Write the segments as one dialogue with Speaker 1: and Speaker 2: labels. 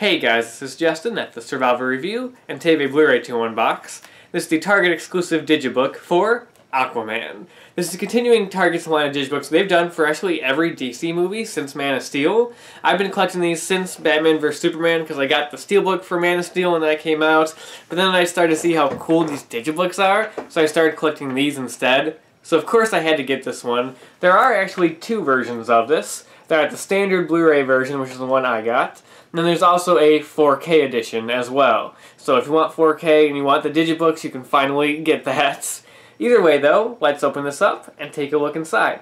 Speaker 1: Hey guys, this is Justin at the Survivor Review, and today we have a Blu-ray to unbox. This is the Target exclusive Digibook for Aquaman. This is continuing Target's line of Digibooks they've done for actually every DC movie since Man of Steel. I've been collecting these since Batman vs Superman because I got the Steelbook for Man of Steel when that came out, but then I started to see how cool these Digibooks are, so I started collecting these instead. So of course I had to get this one. There are actually two versions of this. They're at the standard Blu-ray version, which is the one I got. And then there's also a 4K edition as well. So if you want 4K and you want the Digibooks, you can finally get that. Either way though, let's open this up and take a look inside.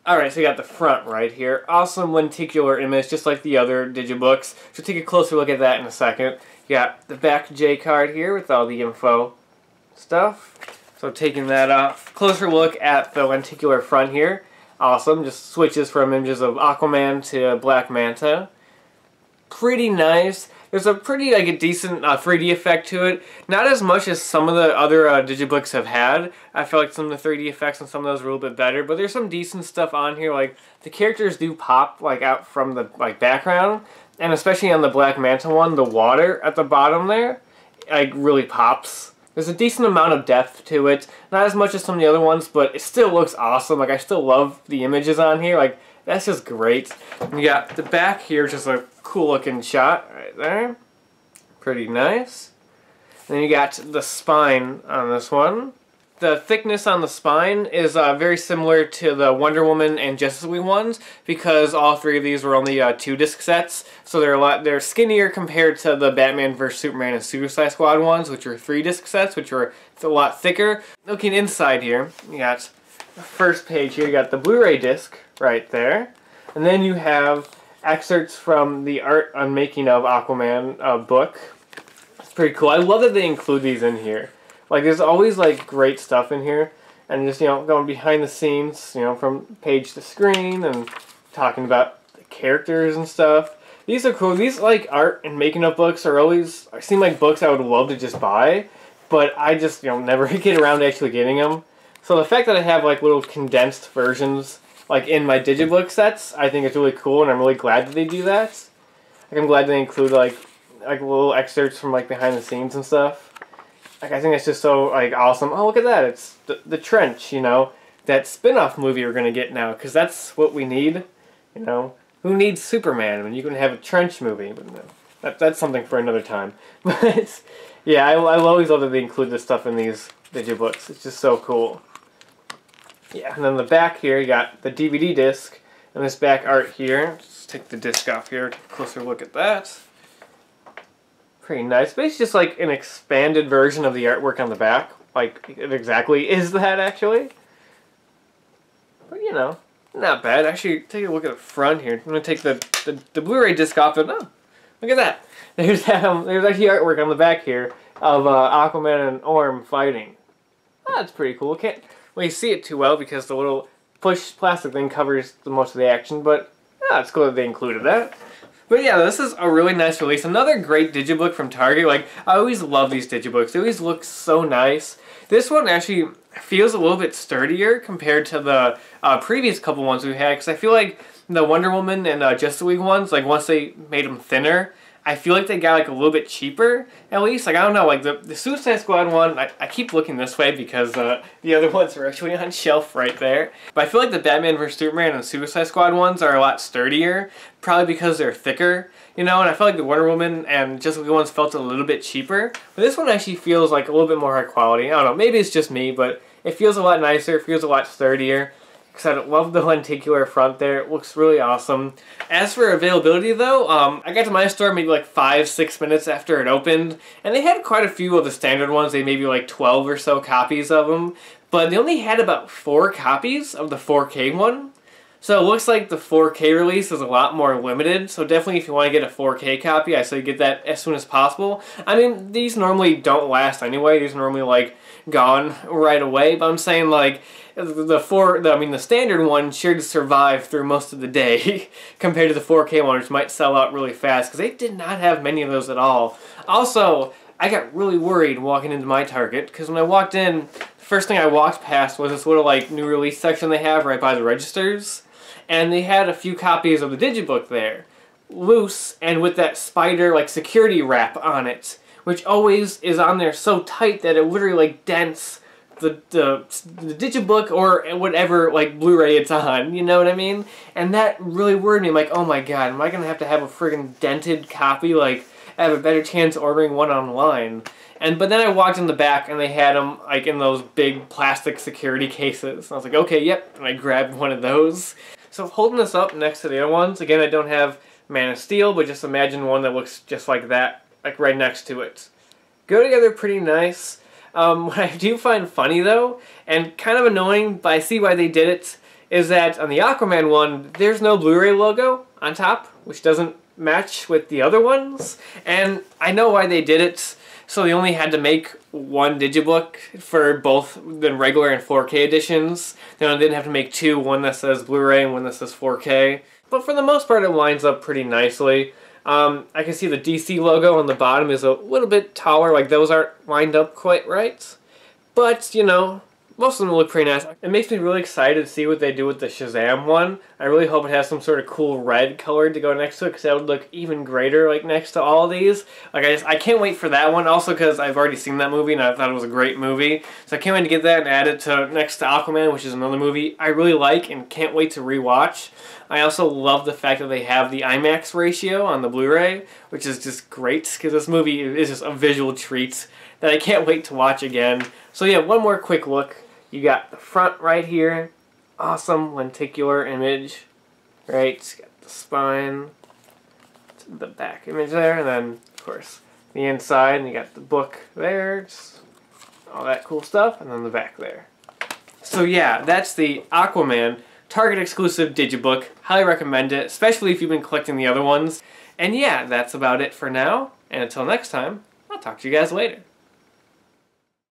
Speaker 1: Alright, so you got the front right here. Awesome lenticular image, just like the other Digibooks. So take a closer look at that in a second. You got the back J card here with all the info stuff. So taking that off, closer look at the lenticular front here. Awesome, just switches from images of Aquaman to Black Manta. Pretty nice. There's a pretty, a decent 3D effect to it. Not as much as some of the other Digibooks have had. I feel like some of the 3D effects and some of those are a little bit better, but there's some decent stuff on here. Like, the characters do pop, out from the, background. And especially on the Black Manta one, the water at the bottom there, really pops. There's a decent amount of depth to it. Not as much as some of the other ones, but it still looks awesome. I still love the images on here. That's just great. And you got the back here, just a cool looking shot right there. Pretty nice. And then you got the spine on this one. The thickness on the spine is very similar to the Wonder Woman and Justice League ones because all three of these were only 2-disc sets, so they're skinnier compared to the Batman vs Superman and Suicide Squad ones, which are 3-disc sets, which are a lot thicker. Looking inside here, you got the first page here. You got the Blu-ray disc right there, and then you have excerpts from the art on making of Aquaman book. It's pretty cool. I love that they include these in here. There's always, great stuff in here. And just, going behind the scenes, from page to screen and talking about the characters and stuff. These are cool. These, art and making of books seem like books I would love to just buy. But I just, never get around to actually getting them. So the fact that I have, little condensed versions, in my Digibook sets, I think it's really cool. And I'm really glad that they do that. I'm glad they include, little excerpts from, behind the scenes and stuff. I think it's just so, awesome. Oh, look at that. It's the Trench, that spin-off movie we're going to get now, because that's what we need, Who needs Superman when you can have a Trench movie? But no, that's something for another time. But, yeah, I always love that they include this stuff in these Digibooks. It's just so cool. Yeah, and then the back here, you got the DVD disc, and this back art here. Just take the disc off here, take a closer look at that. Pretty nice. But it's just an expanded version of the artwork on the back. It exactly is that, actually. But, not bad. Actually, take a look at the front here. I'm going to take the Blu-ray disc off and, oh, look at that. There's actually artwork on the back here of Aquaman and Orm fighting. Oh, that's pretty cool. Can't really see it too well because the little push plastic thing covers most of the action, but it's cool that they included that. But yeah, this is a really nice release. Another great Digibook from Target. I always love these Digibooks. They always look so nice. This one actually feels a little bit sturdier compared to the previous couple ones we had. Because I feel like the Wonder Woman and Justice League ones, once they made them thinner, I feel like they got a little bit cheaper, at least. I don't know, the Suicide Squad one, I keep looking this way because the other ones are actually on shelf right there. But I feel like the Batman vs Superman and Suicide Squad ones are a lot sturdier, probably because they're thicker, and I feel like the Wonder Woman and Justice League ones felt a little bit cheaper. But this one actually feels a little bit more high quality. I don't know, maybe it's just me, but it feels a lot nicer, it feels a lot sturdier. I love the lenticular front there. It looks really awesome. As for availability though, I got to my store maybe 5-6 minutes after it opened, and they had quite a few of the standard ones. They maybe 12 or so copies of them, but they only had about 4 copies of the 4K one. So it looks like the 4K release is a lot more limited, so definitely if you want to get a 4K copy, I say get that as soon as possible. I mean, these normally don't last anyway. These are normally gone right away, but I'm saying the standard one should survive through most of the day compared to the 4K one, which might sell out really fast because they did not have many of those at all. Also, I got really worried walking into my Target because when I walked in, the first thing I walked past was this little new release section they have right by the registers, and they had a few copies of the Digibook there. loose and with that spider like security wrap on it, which always is on there so tight that it literally like dents the Digibook or whatever like Blu-ray it's on, you know what I mean? And that really worried me. I'm like, oh my god, am I gonna have a friggin' dented copy? Like, I have a better chance ordering one online. But then I walked in the back and they had them like in those big plastic security cases. And I was like, okay, yep, and I grabbed one of those. So holding this up next to the other ones, again, I don't have Man of Steel, but just imagine one that looks just like that, like right next to it. Go together pretty nice. What I do find funny though, and kind of annoying, but I see why they did it, is that on the Aquaman one, there's no Blu-ray logo on top, which doesn't match with the other ones. And I know why they did it. So they only had to make one Digibook for both the regular and 4K editions. They didn't have to make two, one that says Blu-ray and one that says 4K. But for the most part, it lines up pretty nicely. I can see the DC logo on the bottom is a little bit taller, like those aren't lined up quite right. But, you know, most of them look pretty nice. It makes me really excited to see what they do with the Shazam one. I really hope it has some sort of cool red color to go next to it, because that would look even greater like next to all of these. Like I can't wait for that one, also because I've already seen that movie and I thought it was a great movie. So I can't wait to get that and add it to next to Aquaman, which is another movie I really like and can't wait to rewatch. I also love the fact that they have the IMAX ratio on the Blu-ray, which is just great, because this movie is just a visual treat that I can't wait to watch again. So yeah, one more quick look. You got the front right here, awesome lenticular image, right? It's got the spine, the back image there, and then of course the inside, and you got the book there, just all that cool stuff, and then the back there. So yeah, that's the Aquaman Target exclusive Digibook. Highly recommend it, especially if you've been collecting the other ones. And yeah, that's about it for now, and until next time, I'll talk to you guys later.